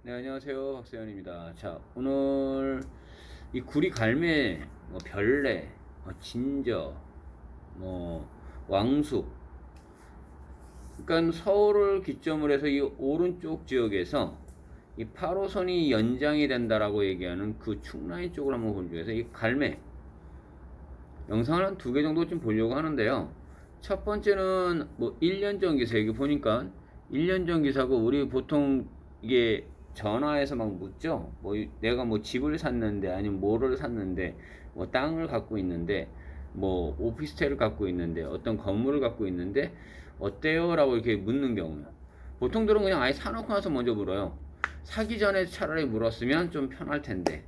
네, 안녕하세요. 박세현입니다. 자, 오늘 이 구리 갈매, 뭐 별내, 진저, 뭐 왕숙, 그러니까 서울을 기점으로 해서 이 오른쪽 지역에서 이 8호선이 연장이 된다라고 얘기하는 그 충라인 쪽을 한번 본 중에서 이 갈매 영상을 한 2개 정도 좀 보려고 하는데요. 첫 번째는 뭐 1년 전 기사, 여기 보니까 1년 전 기사고, 우리 보통 이게 전화해서 막 묻죠. 뭐 내가 뭐 집을 샀는데, 아니면 뭐를 샀는데, 뭐 땅을 갖고 있는데, 뭐 오피스텔을 갖고 있는데, 어떤 건물을 갖고 있는데 어때요? 라고 이렇게 묻는 경우요. 보통들은 그냥 아예 사놓고 나서 먼저 물어요. 사기 전에 차라리 물었으면 좀 편할 텐데.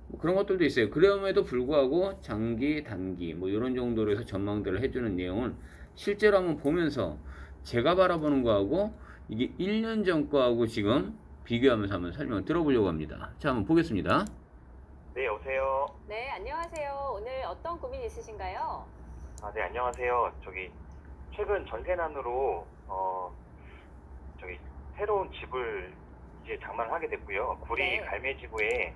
뭐 그런 것들도 있어요. 그럼에도 불구하고 장기, 단기 뭐 이런 정도로 해서 전망들을 해주는 내용을 실제로 한번 보면서 제가 바라보는 거하고 이게 1년 전 거하고 지금 비교하면서 한번 설명을 들어보려고 합니다. 자, 한번 보겠습니다. 네, 여보세요. 네, 안녕하세요. 오늘 어떤 고민 있으신가요? 네, 안녕하세요. 최근 전세난으로, 새로운 집을 이제 장만을 하게 됐고요. 구리 네. 갈매지구에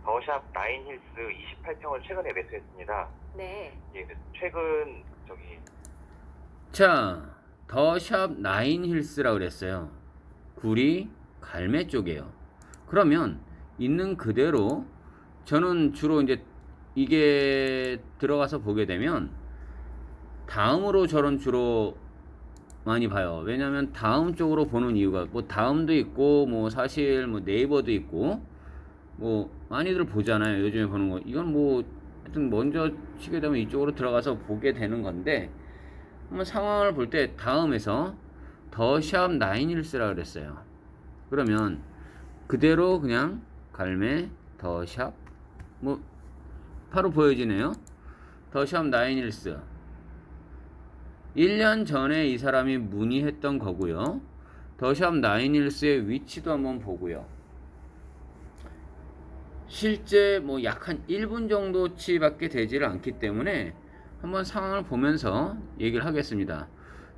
더샵 나인힐스 28평을 최근에 매수했습니다. 네. 예, 최근, 자, 더샵 나인힐스라고 그랬어요. 구리 갈매 쪽이에요. 그러면 있는 그대로 저는 주로 이제 이게 들어가서 보게 되면 다음으로 저는 주로 많이 봐요. 왜냐면 다음 쪽으로 보는 이유가, 뭐 다음도 있고 뭐 사실 뭐 네이버도 있고 뭐 많이들 보잖아요. 요즘에 보는 거. 이건 뭐 하여튼 먼저 치게 되면 이쪽으로 들어가서 보게 되는 건데, 한번 상황을 볼 때 다음에서 더샵 나인힐스라 그랬어요. 그러면 그대로 그냥 갈매 더샵 뭐 바로 보여지네요. 더샵 나인힐스 1년 전에 이 사람이 문의했던 거고요. 더샵 나인힐스의 위치도 한번 보고요. 실제 뭐 약 한 1분 정도치밖에 되지를 않기 때문에 한번 상황을 보면서 얘기를 하겠습니다.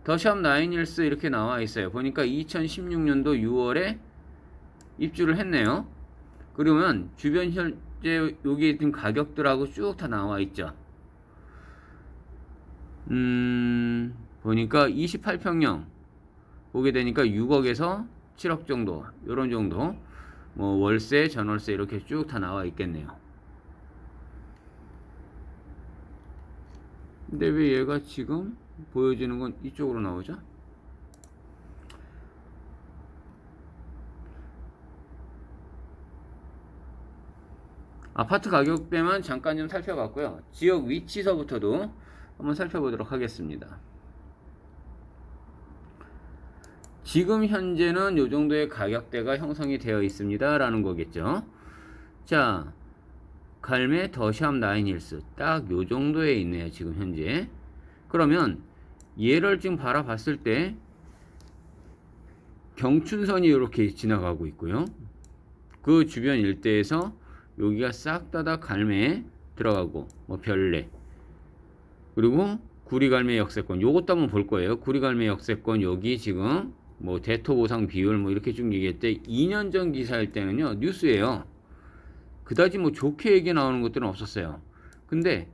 더샵 나인힐스 이렇게 나와 있어요. 보니까 2016년도 6월에 입주를 했네요. 그러면 주변 현재 여기 있던 가격들하고 쭉 다 나와 있죠. 보니까 28평형 보게 되니까 6억에서 7억 정도, 요런 정도. 뭐 월세, 전월세 이렇게 쭉 다 나와 있겠네요. 근데 왜 얘가 지금 보여지는 건 이쪽으로 나오죠? 아파트 가격대만 잠깐 좀 살펴봤고요. 지역 위치서부터도 한번 살펴보도록 하겠습니다. 지금 현재는 이 정도의 가격대가 형성이 되어 있습니다 라는 거겠죠. 자, 갈매 더샵 나인힐스 딱 요 정도에 있네요 지금 현재. 그러면 얘를 지금 바라봤을 때 경춘선이 이렇게 지나가고 있고요. 그 주변 일대에서 여기가 싹 다 갈매에 들어가고, 뭐 별내, 그리고 구리갈매 역세권 요것도 한번 볼 거예요. 구리갈매 역세권 여기 지금 뭐 대토 보상 비율 뭐 이렇게 쭉 얘기했대. 2년 전 기사일 때는요 뉴스예요. 그다지 뭐 좋게 얘기 나오는 것들은 없었어요. 근데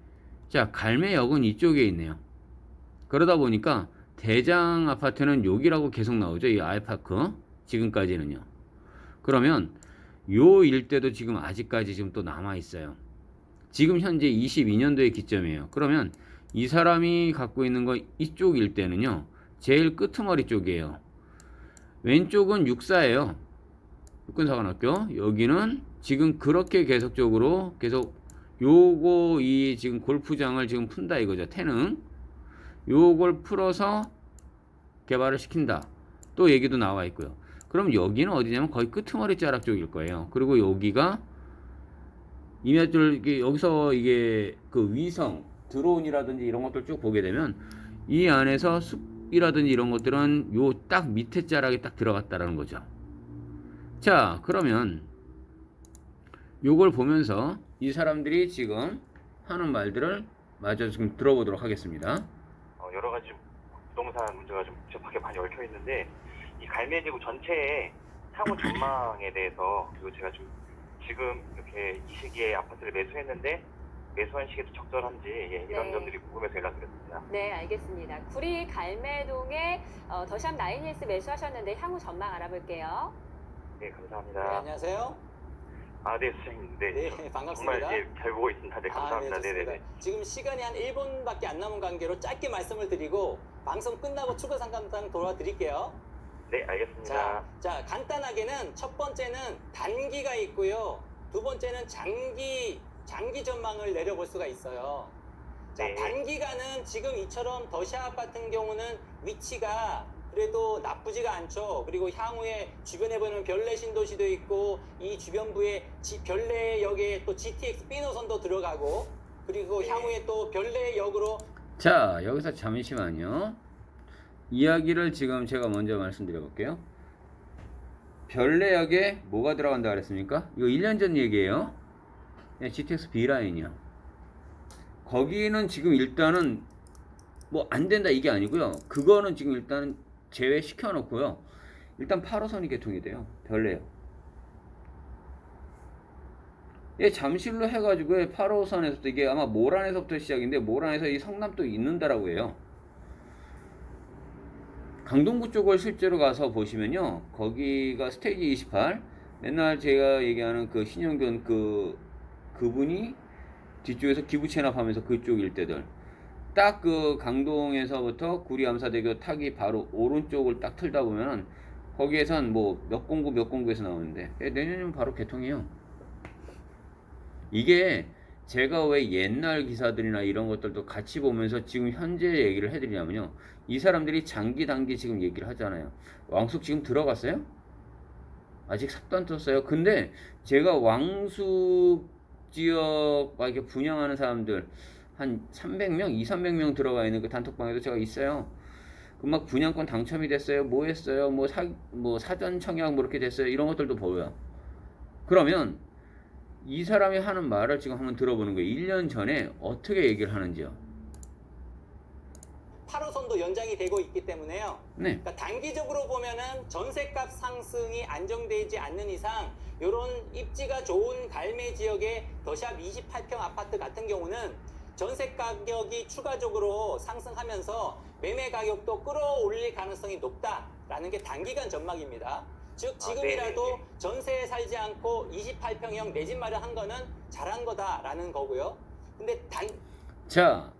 자, 갈매역은 이쪽에 있네요. 그러다 보니까 대장 아파트는 여기라고 계속 나오죠. 이 아이파크 지금까지는요. 그러면 요 일대도 지금 아직까지 지금 또 남아 있어요. 지금 현재 22년도의 기점이에요. 그러면 이 사람이 갖고 있는 거 이쪽 일대는요 제일 끄트머리 쪽이에요. 왼쪽은 육사예요. 육군사관학교. 여기는 지금 그렇게 계속적으로 계속 요거 이 지금 골프장을 지금 푼다 이거죠. 태능 요걸 풀어서 개발을 시킨다. 또 얘기도 나와 있고요. 그럼 여기는 어디냐면 거의 끄트머리 자락 쪽일 거예요. 그리고 여기가 이면들 여기서 이게 그 위성 드론이라든지 이런 것들 쭉 보게 되면 이 안에서 숲이라든지 이런 것들은 요 딱 밑에 자락에 딱 들어갔다라는 거죠. 자, 그러면 요걸 보면서 이 사람들이 지금 하는 말들을 마저 좀 들어보도록 하겠습니다. 여러 가지 부동산 문제가 좀 복잡하게 많이 얽혀 있는데, 이 갈매지구 전체에 향후 전망에 대해서, 그리고 제가 좀 지금 이렇게 이 시기에 아파트를 매수했는데 매수한 시기도 적절한지, 예, 이런 네. 점들이 궁금해서 연락드렸습니다. 네, 알겠습니다. 구리 갈매동에 더샵 9ES 매수하셨는데 향후 전망 알아볼게요. 네, 네, 감사합니다. 안녕하세요. 아, 네, 선생님. 네, 네, 정말 반갑습니다. 예, 잘 보고 있습니다. 네, 감사합니다. 네, 네, 좋습니다. 네, 지금 시간이 한 1분밖에 안 남은 관계로 짧게 말씀을 드리고 방송 끝나고 추가 상담상 도와드릴게요. 네, 알겠습니다. 자, 간단하게는 첫 번째는 단기가 있고요. 두 번째는 장기 전망을 내려볼 수가 있어요. 자, 네. 단기간은 지금 이처럼 더샵 같은 경우는 위치가 그래도 나쁘지가 않죠. 그리고 향후에 주변에 보면 별내 신도시도 있고 이 주변부에 별내역에 또 GTX B 노선도 들어가고 그리고 네. 향후에 또 별내역으로 자, 여기서 잠시만요. 이야기를 지금 제가 먼저 말씀드려 볼게요. 별내역에 뭐가 들어간다 그랬습니까? 이거 1년 전 얘기예요. GTX B라인이요. 거기는 지금 일단은 뭐 안 된다 이게 아니고요. 그거는 지금 일단 제외시켜 놓고요. 일단 8호선이 개통이 돼요. 별내역. 예, 잠실로 해가지고 8호선에서부터 이게 아마 모란에서부터 시작인데 모란에서 이 성남도 있는다라고 해요. 강동구 쪽을 실제로 가서 보시면요. 거기가 스테이지 28. 맨날 제가 얘기하는 그 신영균 그분이 뒤쪽에서 기부 체납하면서 그쪽 일대들. 딱 그 강동에서부터 구리 암사대교 타기 바로 오른쪽을 딱 틀다 보면 거기에선 뭐 몇 공구에서 나오는데 내년이면 바로 개통이에요. 이게 제가 왜 옛날 기사들이나 이런 것들도 같이 보면서 지금 현재 얘기를 해드리냐면요. 이 사람들이 장기 단기 지금 얘기를 하잖아요. 왕숙 지금 들어갔어요? 아직 삽도 안 떴어요. 근데 제가 왕숙 지역 막 이렇게 분양하는 사람들 한 300명, 300명 들어가 있는 그 단톡방에도 제가 있어요. 그 막 분양권 당첨이 됐어요. 뭐 했어요? 뭐 사전 청약 뭐 이렇게 됐어요. 이런 것들도 보여요. 그러면 이 사람이 하는 말을 지금 한번 들어보는 거예요. 1년 전에 어떻게 얘기를 하는지요. 8호선도 연장이 되고 있기 때문에요. 네. 그러니까 단기적으로 보면은 전세값 상승이 안정되지 않는 이상 이런 입지가 좋은 갈매 지역의 더샵 28평 아파트 같은 경우는 전세 가격이 추가적으로 상승하면서 매매 가격도 끌어올릴 가능성이 높다라는 게 단기간 전망입니다. 즉 지금이라도 네네네. 전세에 살지 않고 28평형 내 집 마련한 거는 잘한 거다라는 거고요. 근데 자,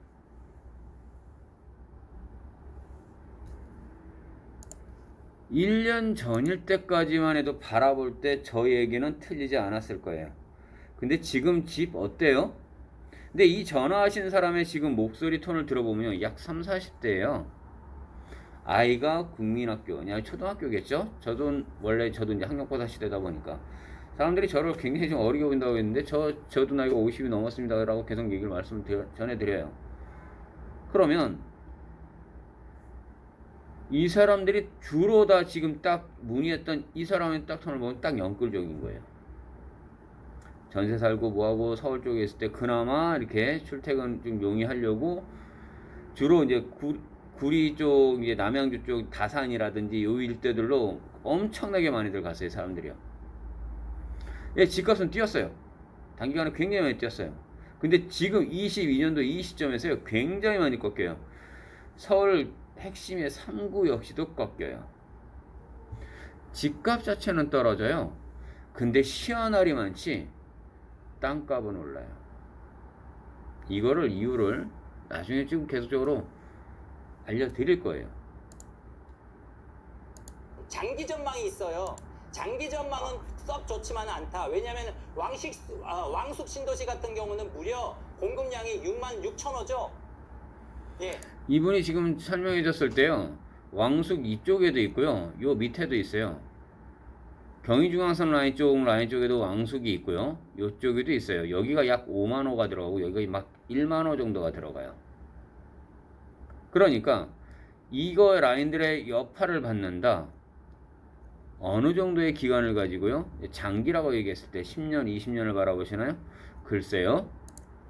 (1년) 전일 때까지만 해도 바라볼 때 저 얘기는 틀리지 않았을 거예요. 근데 지금 집 어때요? 근데 이 전화하신 사람의 지금 목소리 톤을 들어보면 약 3, 40대예요. 아이가 국민학교, 그냥 초등학교겠죠? 저도 이제 학력고사 시대다 보니까 사람들이 저를 굉장히 좀 어리게 본다고 했는데 저도 나이가 50이 넘었습니다라고 계속 얘기를 전해드려요. 그러면 이 사람들이 주로 다 지금 딱 문의했던 이 사람의 딱 톤을 보면 딱 영끌적인 거예요. 전세 살고 뭐하고 서울 쪽에 있을 때 그나마 이렇게 출퇴근 좀 용이하려고 주로 이제 구리 쪽, 이제 남양주 쪽 다산이라든지 요 일대들로 엄청나게 많이들 갔어요, 사람들이요. 예, 집값은 뛰었어요. 단기간에 굉장히 많이 뛰었어요. 근데 지금 22년도 이 시점에서요, 굉장히 많이 꺾여요. 서울 핵심의 3구 역시도 꺾여요. 집값 자체는 떨어져요. 근데 시원할이 많지 땅값은 올라요. 이유를 나중에 지금 계속적으로 알려드릴 거예요. 장기 전망이 있어요. 장기 전망은 썩 좋지만은 않다. 왜냐하면 왕숙 신도시 같은 경우는 무려 공급량이 66,000호죠. 예. 이분이 지금 설명해 줬을 때요, 왕숙 이쪽에도 있고요, 요 밑에도 있어요. 경의중앙선 라인 쪽에도 왕숙이 있고요, 요쪽에도 있어요. 여기가 약 5만호가 들어가고 여기가 막 1만호 정도가 들어가요. 그러니까 이거 라인들의 여파를 받는다. 어느 정도의 기간을 가지고요, 장기라고 얘기했을 때 10년, 20년을 바라보시나요? 글쎄요.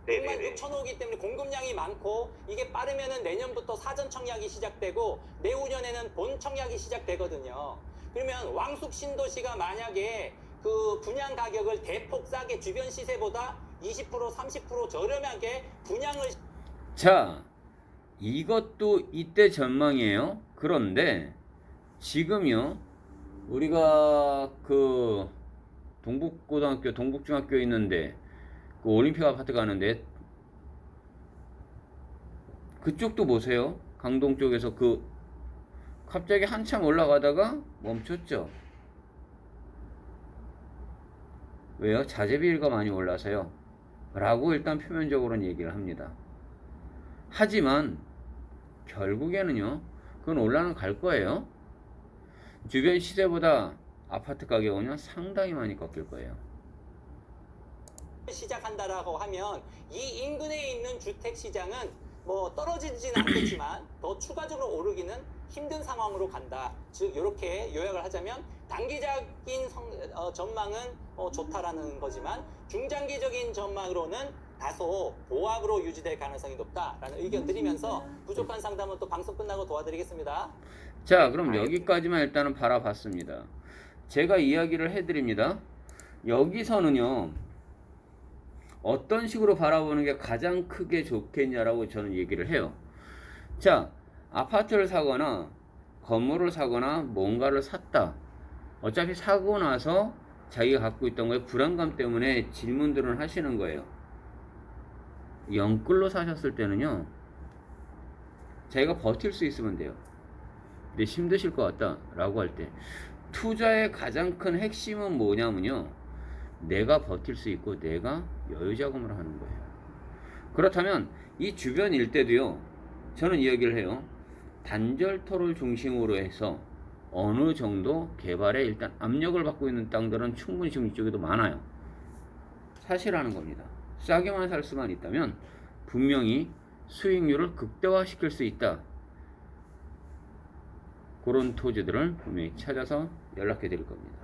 66,000호이기 때문에 공급량이 많고 이게 빠르면은 내년부터 사전 청약이 시작되고 내후년에는 본 청약이 시작되거든요. 그러면 왕숙 신도시가 만약에 그 분양 가격을 대폭 싸게 주변 시세보다 20% 30% 저렴하게 분양을 자, 이것도 이때 전망이에요. 그런데 지금요, 우리가 그 동북고등학교, 동북중학교 있는데 그 올림픽 아파트 가는데 그쪽도 보세요. 강동 쪽에서 그 갑자기 한참 올라가다가 멈췄죠. 왜요? 자재비가 많이 올라서요. 라고 일단 표면적으로는 얘기를 합니다. 하지만 결국에는요, 그건 올라는 갈 거예요. 주변 시세보다 아파트 가격은요 상당히 많이 꺾일 거예요. 시작한다라고 하면 이 인근에 있는 주택 시장은 뭐 떨어지지는 않겠지만 더 추가적으로 오르기는 힘든 상황으로 간다. 즉 이렇게 요약을 하자면 단기적인 전망은 좋다라는 거지만 중장기적인 전망으로는 다소 보합으로 유지될 가능성이 높다라는 의견 드리면서 부족한 상담은 또 방송 끝나고 도와드리겠습니다. 자, 그럼 여기까지만 일단은 바라봤습니다. 제가 이야기를 해드립니다. 여기서는요, 어떤 식으로 바라보는 게 가장 크게 좋겠냐라고 저는 얘기를 해요. 자, 아파트를 사거나 건물을 사거나 뭔가를 샀다. 어차피 사고 나서 자기가 갖고 있던 거에 불안감 때문에 질문들을 하시는 거예요. 영끌로 사셨을 때는요, 자기가 버틸 수 있으면 돼요. 근데 힘드실 것 같다 라고 할 때 투자의 가장 큰 핵심은 뭐냐면요, 내가 버틸 수 있고 내가 여유자금을 하는 거예요. 그렇다면 이 주변 일대도요, 저는 이야기를 해요. 단절토를 중심으로 해서 어느 정도 개발에 일단 압력을 받고 있는 땅들은 충분히 지금 이쪽에도 많아요. 사실하는 겁니다. 싸게만 살 수만 있다면 분명히 수익률을 극대화시킬 수 있다. 그런 토지들을 분명히 찾아서 연락해 드릴 겁니다.